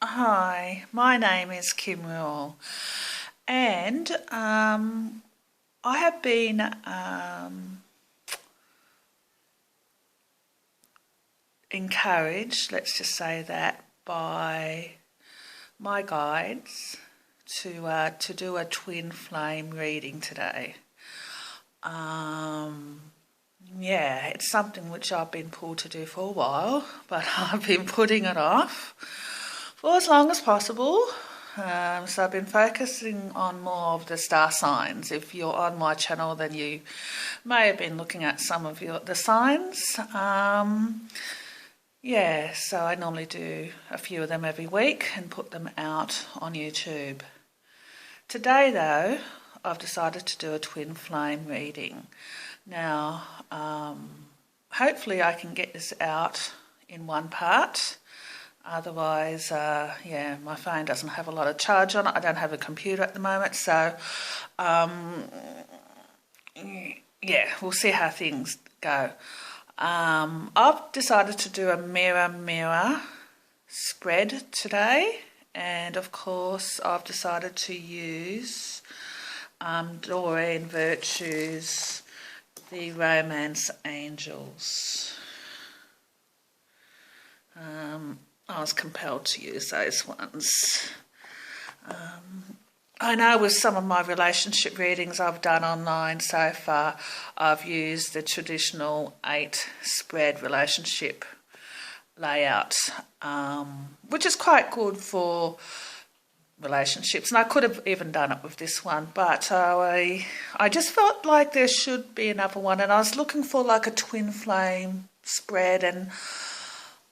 Hi, my name is Kim Rule, and I have been encouraged, let's just say that, by my guides to do a twin flame reading today. Yeah, it's something which I've been pulled to do for a while, but I've been putting it off for as long as possible. So I've been focusing on more of the star signs. If you're on my channel, then you may have been looking at some of the signs. Yeah, so I normally do a few of them every week and put them out on YouTube. Today, though, I've decided to do a twin flame reading. Now, hopefully I can get this out in one part. Otherwise, yeah, my phone doesn't have a lot of charge on it. I don't have a computer at the moment, so yeah, we'll see how things go. I've decided to do a mirror spread today, and of course I've decided to use Doreen Virtue's The Romance Angels. I was compelled to use those ones. I know with some of my relationship readings I've done online so far, I've used the traditional 8 spread relationship layout, which is quite good for relationships. And I could have even done it with this one, but I just felt like there should be another one. And I was looking for like a twin flame spread, and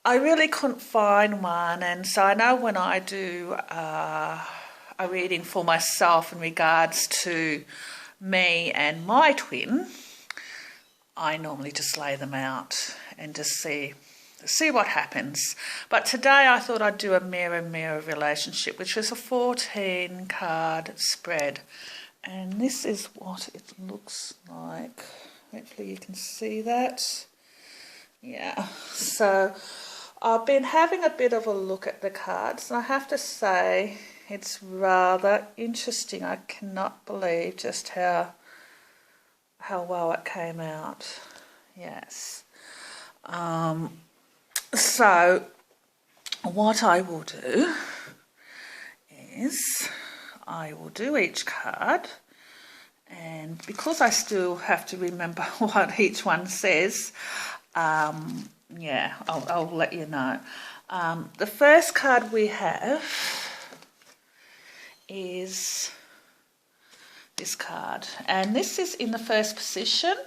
I really couldn't find one. And so I know when I do a reading for myself in regards to me and my twin, I normally just lay them out and just see what happens. But today I thought I'd do a mirror relationship, which is a 14 card spread, and this is what it looks like. Hopefully you can see that. Yeah, so I've been having a bit of a look at the cards, and I have to say it's rather interesting. I cannot believe just how well it came out. Yes. So what I will do is I will do each card, and because I still have to remember what each one says, yeah, I'll let you know. The first card we have is this card, and this is in the first position,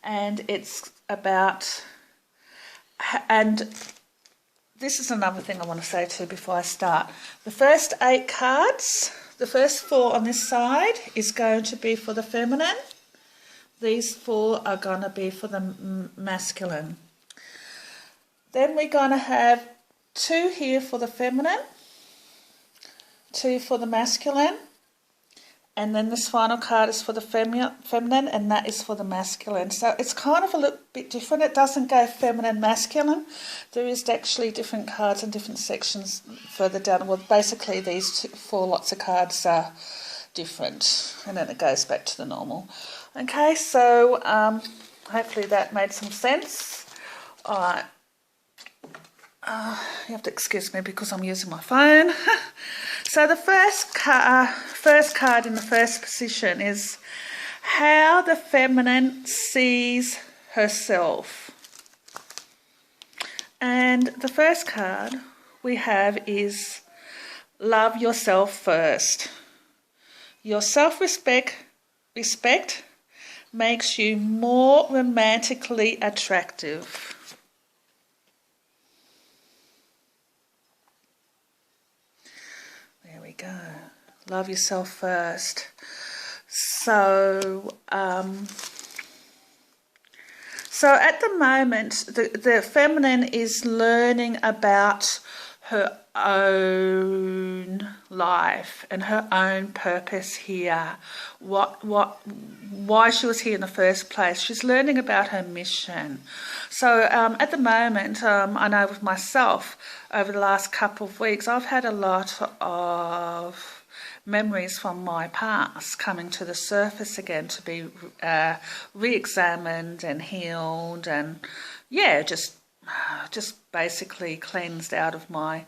and it's about, and this is another thing I want to say too before I start. The first 8 cards, the first 4 on this side is going to be for the feminine. These 4 are going to be for the masculine. Then we're going to have 2 here for the feminine, 2 for the masculine, and then this final card is for the feminine, and that is for the masculine. So it's kind of a little bit different. It doesn't go feminine, masculine. There is actually different cards and different sections further down. Well, basically these 4 lots of cards are different, and then it goes back to the normal. Okay, so hopefully that made some sense. All right. You have to excuse me because I'm using my phone. So the first card in the first position is how the feminine sees herself. And the first card we have is love yourself first. Your self-respect makes you more romantically attractive. There we go. Love yourself first. So, so at the moment, the feminine is learning about her own life and her own purpose here, why she was here in the first place. She's learning about her mission. So at the moment, I know with myself, over the last couple of weeks, I've had a lot of memories from my past coming to the surface again to be re-examined and healed, and yeah, just basically cleansed out of my,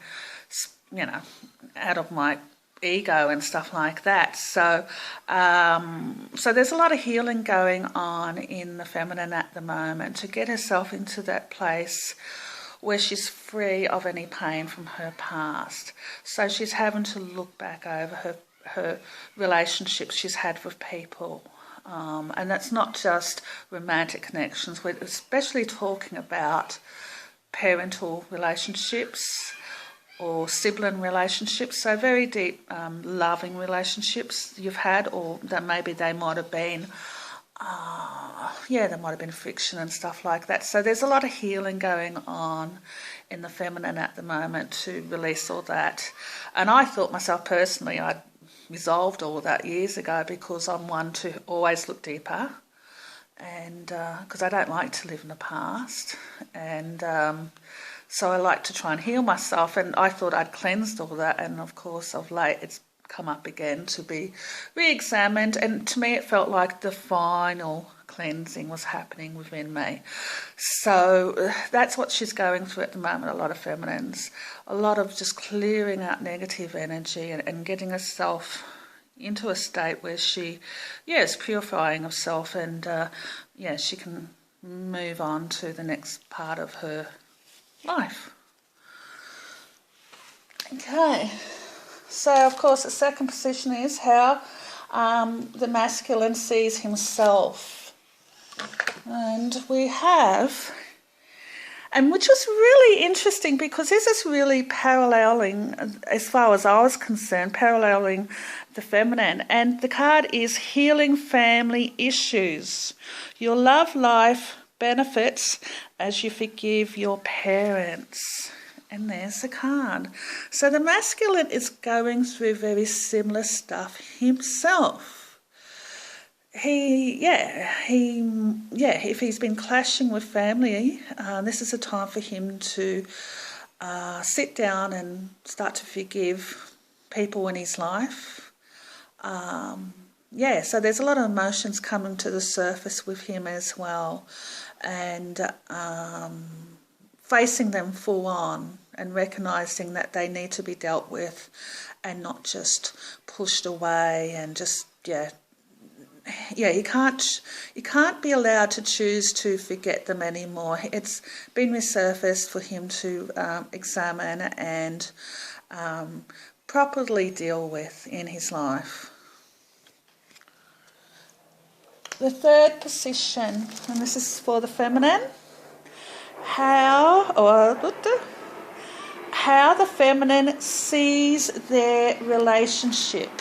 out of my ego and stuff like that. So so there's a lot of healing going on in the feminine at the moment to get herself into that place where she's free of any pain from her past. So she's having to look back over her relationships she's had with people. And that's not just romantic connections. We're especially talking about parental relationships or sibling relationships, so very deep loving relationships you've had, or that maybe they might have been there might have been friction and stuff like that. So there's a lot of healing going on in the feminine at the moment to release all that. And I thought myself personally I'd resolved all that years ago, because I'm one to always look deeper, and because I don't like to live in the past, and so I like to try and heal myself, and I thought I'd cleansed all that, and of course of late it's come up again to be re-examined, and to me it felt like the final cleansing was happening within me. So that's what she's going through at the moment, a lot of feminines, a lot of just clearing out negative energy and getting herself into a state where she is purifying herself, and she can move on to the next part of her life. Okay, so of course the second position is how the masculine sees himself. And we have, and which was really interesting, because this is really paralleling, as far as I was concerned, paralleling the feminine. And the card is Healing Family Issues. Your love life benefits as you forgive your parents. And there's the card. So the masculine is going through very similar stuff himself. If he's been clashing with family, this is a time for him to sit down and start to forgive people in his life. So there's a lot of emotions coming to the surface with him as well, and facing them full on and recognising that they need to be dealt with and not just pushed away and just you can't be allowed to choose to forget them anymore. It's been resurfaced for him to examine and properly deal with in his life. The third position, and this is for the feminine, how the feminine sees their relationship.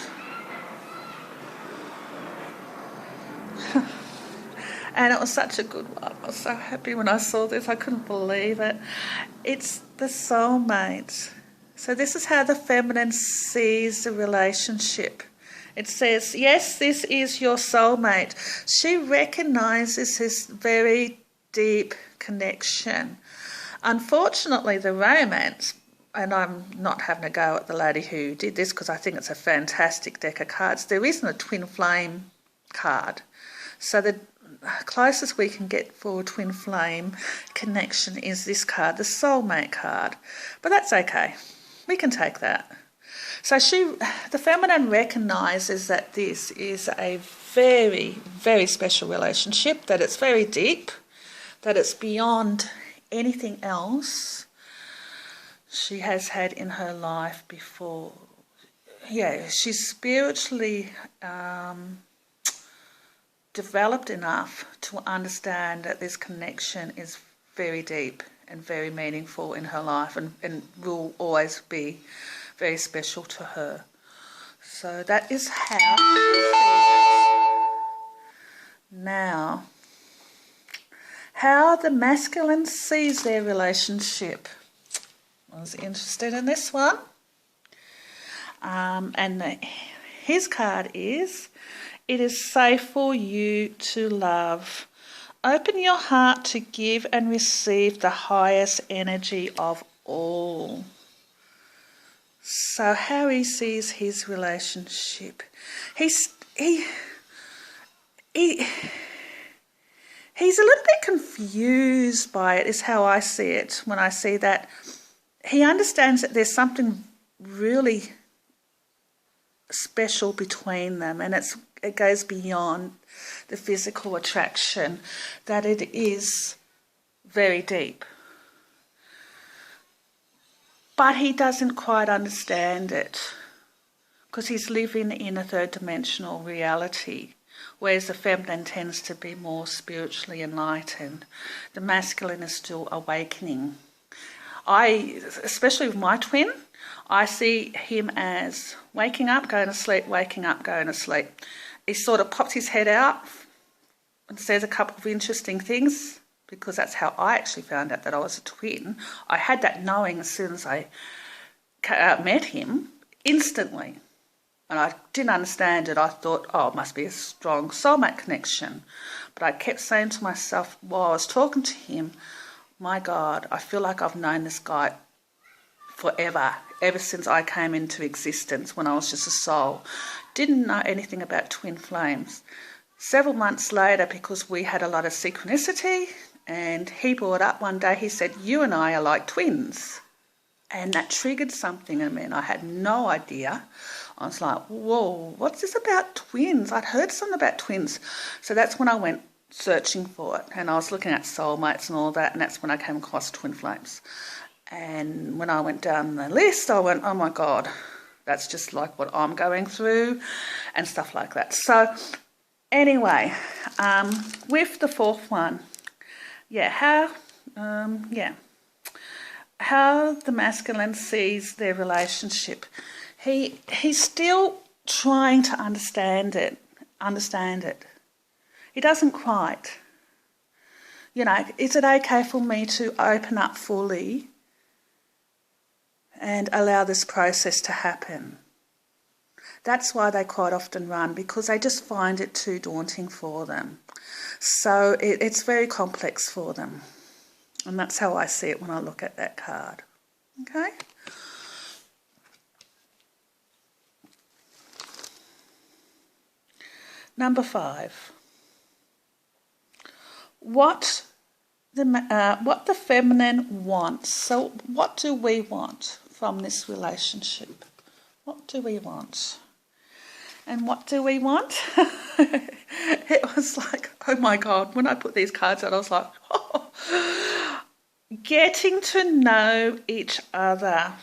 And it was such a good one. I was so happy when I saw this. I couldn't believe it. It's the soulmate. So this is how the feminine sees the relationship. It says, yes, this is your soulmate. She recognises this very deep connection. Unfortunately, the romance, and I'm not having a go at the lady who did this because I think it's a fantastic deck of cards, there isn't a twin flame card. So the closest we can get for twin flame connection is this card, the soulmate card. But that's okay. We can take that. So the feminine recognises that this is a very, very special relationship, that it's very deep, that it's beyond anything else she has had in her life before. She's spiritually developed enough to understand that this connection is very deep and very meaningful in her life, and will always be very special to her. So that is how she sees it. Now, how the masculine sees their relationship. I was interested in this one. His card is, it is safe for you to love. Open your heart to give and receive the highest energy of all. So how he sees his relationship. He's a little bit confused by it, is how I see it when I see that. He understands that there's something really special between them, and it goes beyond the physical attraction, that it is very deep. But he doesn't quite understand it because he's living in a third dimensional reality, whereas the feminine tends to be more spiritually enlightened. The masculine is still awakening. Especially with my twin, I see him as waking up, going to sleep, waking up, going to sleep. He sort of pops his head out and says a couple of interesting things, because that's how I actually found out that I was a twin. I had that knowing as soon as I met him, instantly. And I didn't understand it. I thought, oh, it must be a strong soulmate connection. But I kept saying to myself while I was talking to him, my God, I feel like I've known this guy forever, ever since I came into existence when I was just a soul. Didn't know anything about twin flames. Several months later, because we had a lot of synchronicity, and he brought up one day, he said, you and I are like twins. And that triggered something in me, and I had no idea. I was like, whoa, what's this about twins? I'd heard something about twins. So that's when I went searching for it, and I was looking at soulmates and all that, and that's when I came across twin flames. And when I went down the list, I went, oh my God, that's just like what I'm going through and stuff like that. So anyway, with the fourth one, how the masculine sees their relationship. He's still trying to understand it. He doesn't quite. Is it okay for me to open up fully and allow this process to happen? That's why they quite often run, because they just find it too daunting for them. So it's very complex for them. And that's how I see it when I look at that card. Okay? Number 5. What the feminine wants. So what do we want from this relationship? What do we want? And what do we want? It was like, oh my God, when I put these cards out, I was like, oh. Getting to know each other.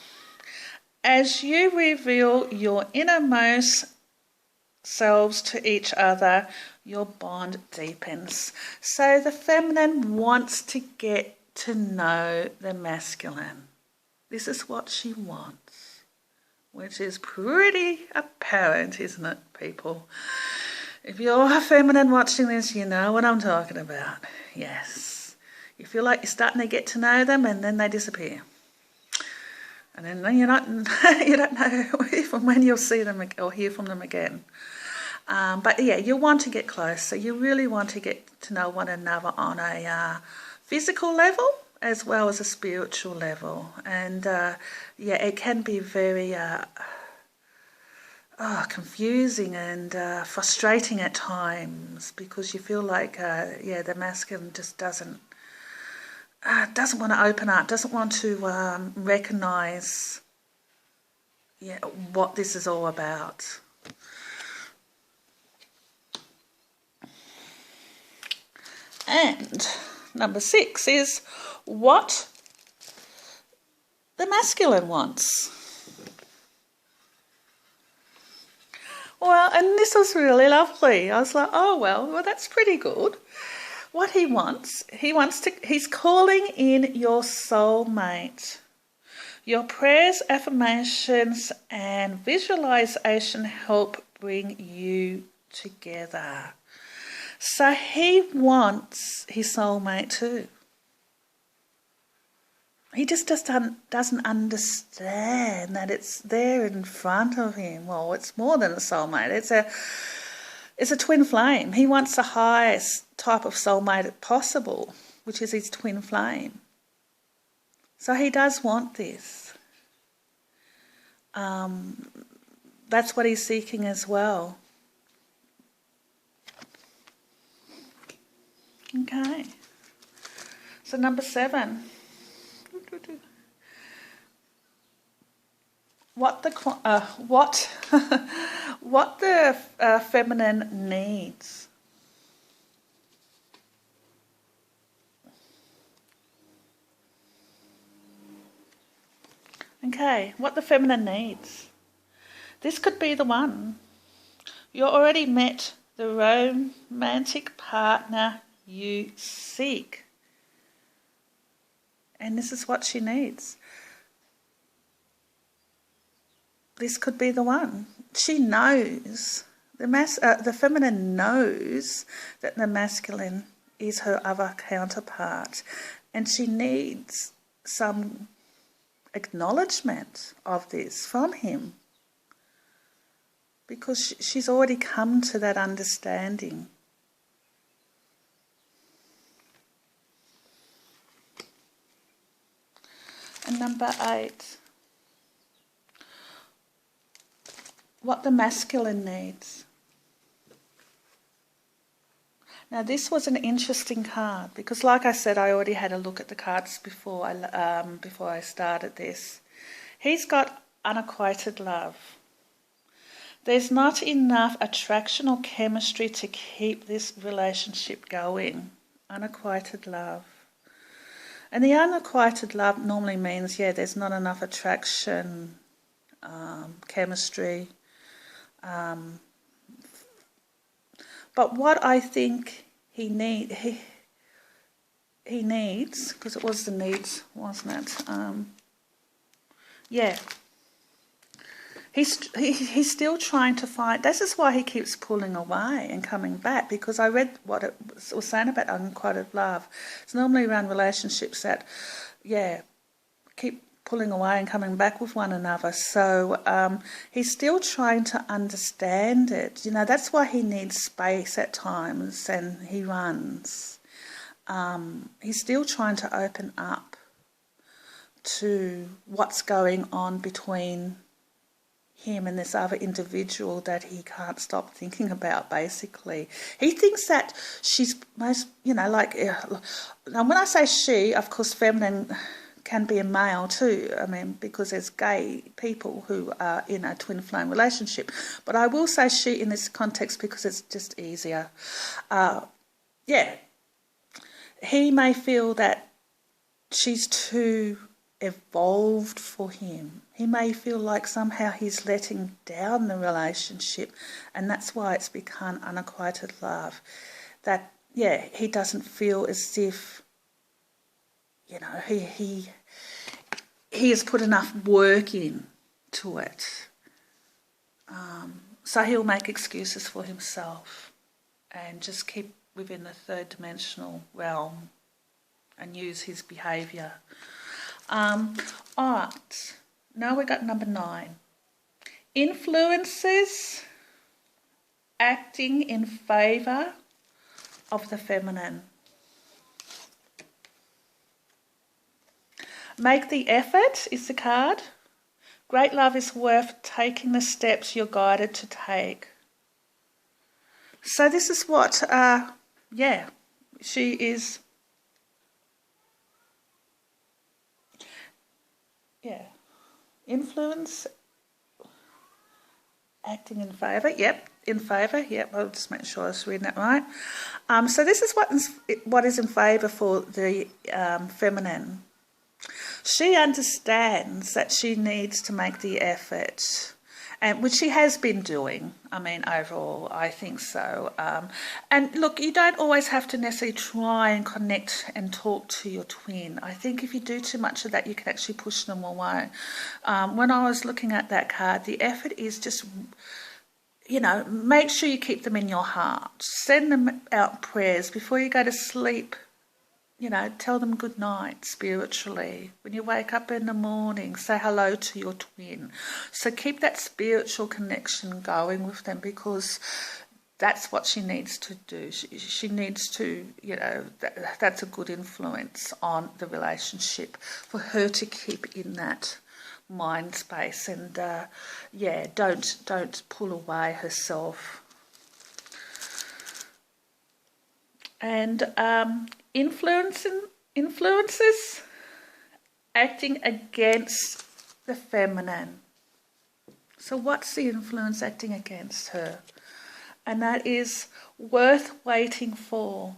As you reveal your innermost selves to each other, your bond deepens. So the feminine wants to get to know the masculine. This is what she wants, which is pretty apparent, isn't it, people? If you're a feminine watching this, you know what I'm talking about. Yes. You feel like you're starting to get to know them, and then they disappear. And then you don't know if and when you'll see them or hear from them again. But yeah, you want to get closer. You really want to get to know one another on a physical level as well as a spiritual level. And it can be very confusing and frustrating at times, because you feel like the masculine just doesn't want to open up, doesn't want to recognise what this is all about. And number 6 is what the masculine wants. Well, and this was really lovely. I was like, oh, well, that's pretty good. What he wants, he's calling in your soulmate. Your prayers, affirmations, and visualization help bring you together. So he wants his soulmate too. he just doesn't understand that it's there in front of him. Well, it's more than a soulmate. It's a twin flame. He wants the highest type of soulmate possible, which is his twin flame. So he does want this. That's what he's seeking as well. Okay. So number 7. What the what the feminine needs. Okay, what the feminine needs. This could be the one. You already met the romantic partner you seek. And this is what she needs. This could be the one. She knows, the feminine knows that the masculine is her other counterpart, and she needs some acknowledgement of this from him, because she's already come to that understanding. And number 8. What the masculine needs. Now this was an interesting card because, like I said, I already had a look at the cards before I started this. He's got unrequited love. There's not enough attraction or chemistry to keep this relationship going. Unrequited love. And the unrequited love normally means, there's not enough attraction, chemistry. But what I think he needs, because it was the needs, wasn't it? He's still trying to find. This is why he keeps pulling away and coming back, because I read what it was saying about unrequited love. It's normally around relationships that, keep pulling away and coming back with one another. So he's still trying to understand it. That's why he needs space at times and he runs. He's still trying to open up to what's going on between him and this other individual that he can't stop thinking about, basically. He thinks that she's most, now when I say she, of course, feminine can be a male too, because there's gay people who are in a twin flame relationship. But I will say she in this context because it's just easier. He may feel that she's too evolved for him. He may feel like somehow he's letting down the relationship, and that's why it's become unrequited love. That, he doesn't feel as if he has put enough work in to it. So he'll make excuses for himself and just keep within the third dimensional realm and use his behaviour. Alright, now we got number 9. Influences acting in favour of the feminine. Make the effort is the card. Great love is worth taking the steps you're guided to take. So this is what, she is. Influence, acting in favour. In favour. I'll just make sure I was reading that right. So this is what is in favour for the feminine. She understands that she needs to make the effort, and which she has been doing. Overall, I think so. And look, you don't always have to necessarily try and connect and talk to your twin. I think if you do too much of that, you can actually push them away. When I was looking at that card, the effort is just, make sure you keep them in your heart. Send them out prayers before you go to sleep. tell them good night spiritually. When you wake up in the morning, say hello to your twin. So keep that spiritual connection going with them, because that's what she needs to do. She needs to, that's a good influence on the relationship for her to keep in that mind space, and don't pull away herself. And influences acting against the feminine. So what's the influence acting against her? And that is worth waiting for.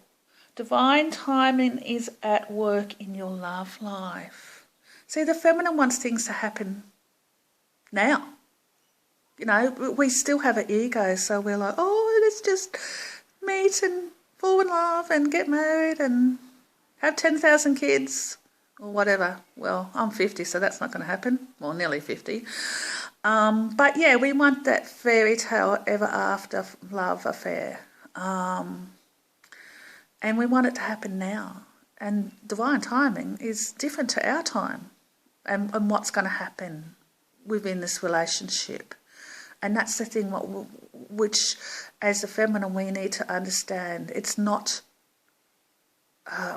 Divine timing is at work in your love life. See, the feminine wants things to happen now. We still have an ego, so we're like, oh, let's just meet and fall in love and get married and have 10,000 kids or whatever. Well, I'm 50, so that's not going to happen. Well, nearly 50. But yeah, we want that fairy tale ever after love affair. And we want it to happen now. And divine timing is different to our time and what's going to happen within this relationship. And that's the thing which, as the feminine, we need to understand. It's not,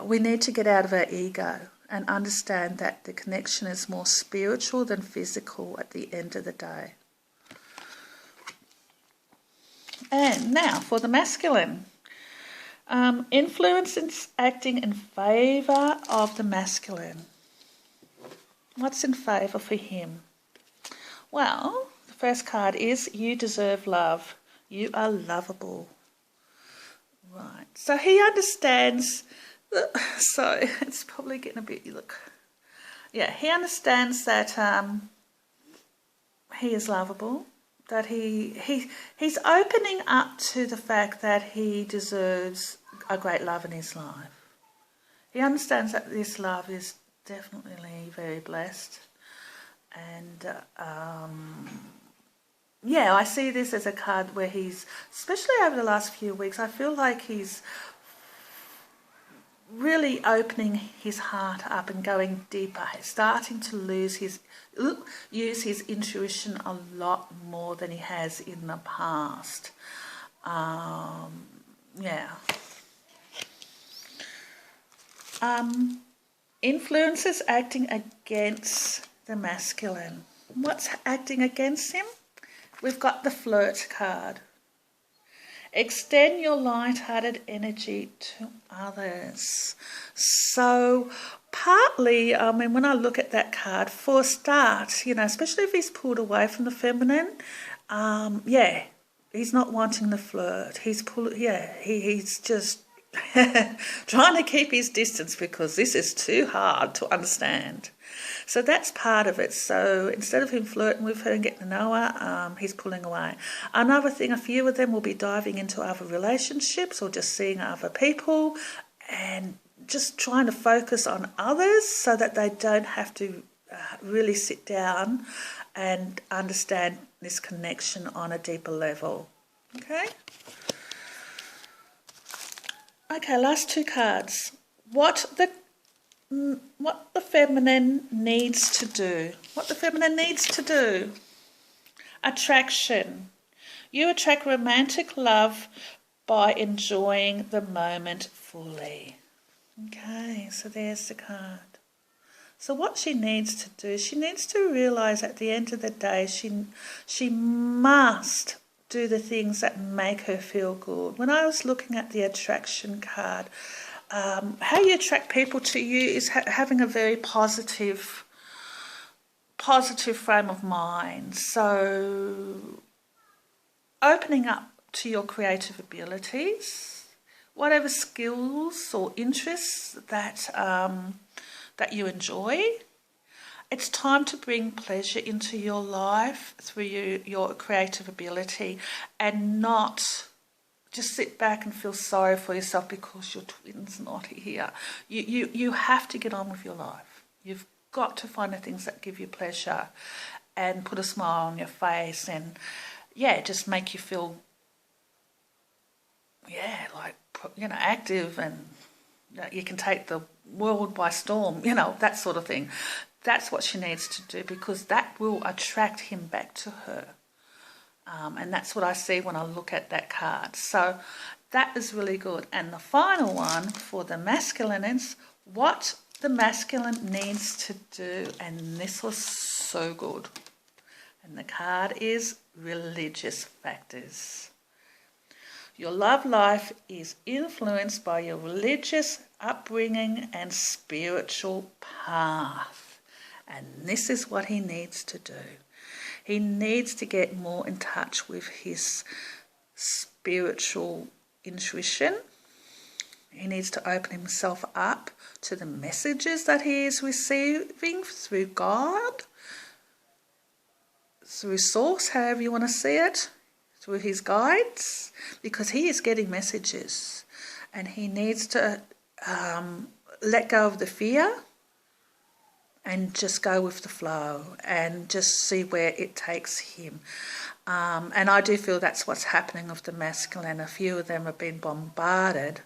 we need to get out of our ego and understand that the connection is more spiritual than physical at the end of the day. And now for the masculine. Influence is acting in favour of the masculine. What's in favour for him? Well, the first card is you deserve love. You are lovable. Right. So he understands. So it's probably getting a bit, yeah, he understands that he is lovable, that he's opening up to the fact that he deserves a great love in his life. He understands that this love is definitely very blessed, and yeah, I see this as a card where he's, especially over the last few weeks, I feel like he's really opening his heart up and going deeper, starting to use his intuition a lot more than he has in the past. Influences acting against the masculine. What's acting against him? We've got the flirt card. Extend your light-hearted energy to others. So partly, when I look at that card, for a start, especially if he's pulled away from the feminine, he's not wanting the flirt. He's just trying to keep his distance because this is too hard to understand. So that's part of it. So instead of him flirting with her and getting to know her, he's pulling away. Another thing, a few of them will be diving into other relationships or just seeing other people and just trying to focus on others so that they don't have to really sit down and understand this connection on a deeper level. Okay, last two cards. What the feminine needs to do. What the feminine needs to do. Attraction. You attract romantic love by enjoying the moment fully. Okay, so there's the card. So what she needs to do, she needs to realise at the end of the day she must do the things that make her feel good. When I was looking at the attraction card, how you attract people to you is having a very positive frame of mind. So opening up to your creative abilities, whatever skills or interests that you enjoy. It's time to bring pleasure into your life through your creative ability and not just sit back and feel sorry for yourself because your twin's not here. You have to get on with your life. You've got to find the things that give you pleasure and put a smile on your face and, just make you feel, active and you can take the world by storm, that sort of thing. That's what she needs to do, because that will attract him back to her. And that's what I see when I look at that card. So that is really good. And the final one for the masculine is what the masculine needs to do. And this was so good. And the card is religious factors. Your love life is influenced by your religious upbringing and spiritual path. And this is what he needs to do. He needs to get more in touch with his spiritual intuition. He needs to open himself up to the messages that he is receiving through God, through Source, however you want to see it, through his guides, because he is getting messages, and he needs to let go of the fear and just go with the flow and just see where it takes him. And I do feel that's what's happening with the masculine. A few of them have been bombarded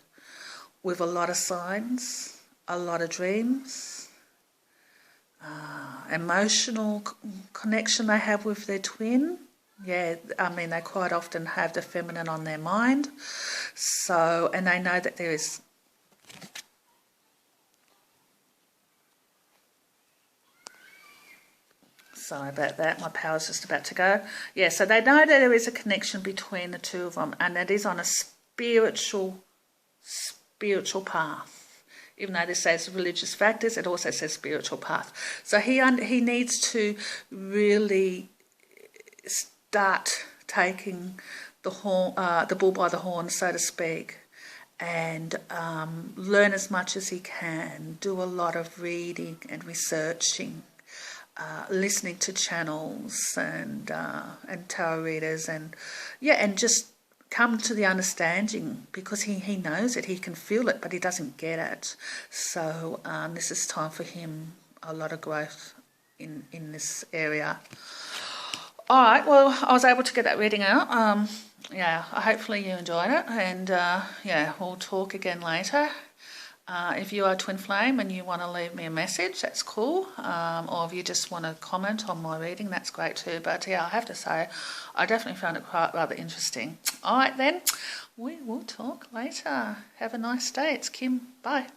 with a lot of signs, a lot of dreams, emotional connection they have with their twin. Yeah, I mean, they quite often have the feminine on their mind. So, and they know that there is... Sorry about that, my power's just about to go. Yeah, so they know that there is a connection between the two of them, and it is on a spiritual path. Even though this says religious factors, it also says spiritual path. So he needs to really start taking the bull by the horn, so to speak, and learn as much as he can, do a lot of reading and researching, listening to channels and tarot readers, and just come to the understanding, because he knows it, he can feel it, but he doesn't get it. So this is time for him, a lot of growth in this area. All right, well, I was able to get that reading out. Hopefully you enjoyed it, and we'll talk again later. If you are Twin Flame and you want to leave me a message, that's cool. Or if you just want to comment on my reading, that's great too. But yeah, I have to say, I definitely found it quite rather interesting. All right then, we will talk later. Have a nice day. It's Kim. Bye.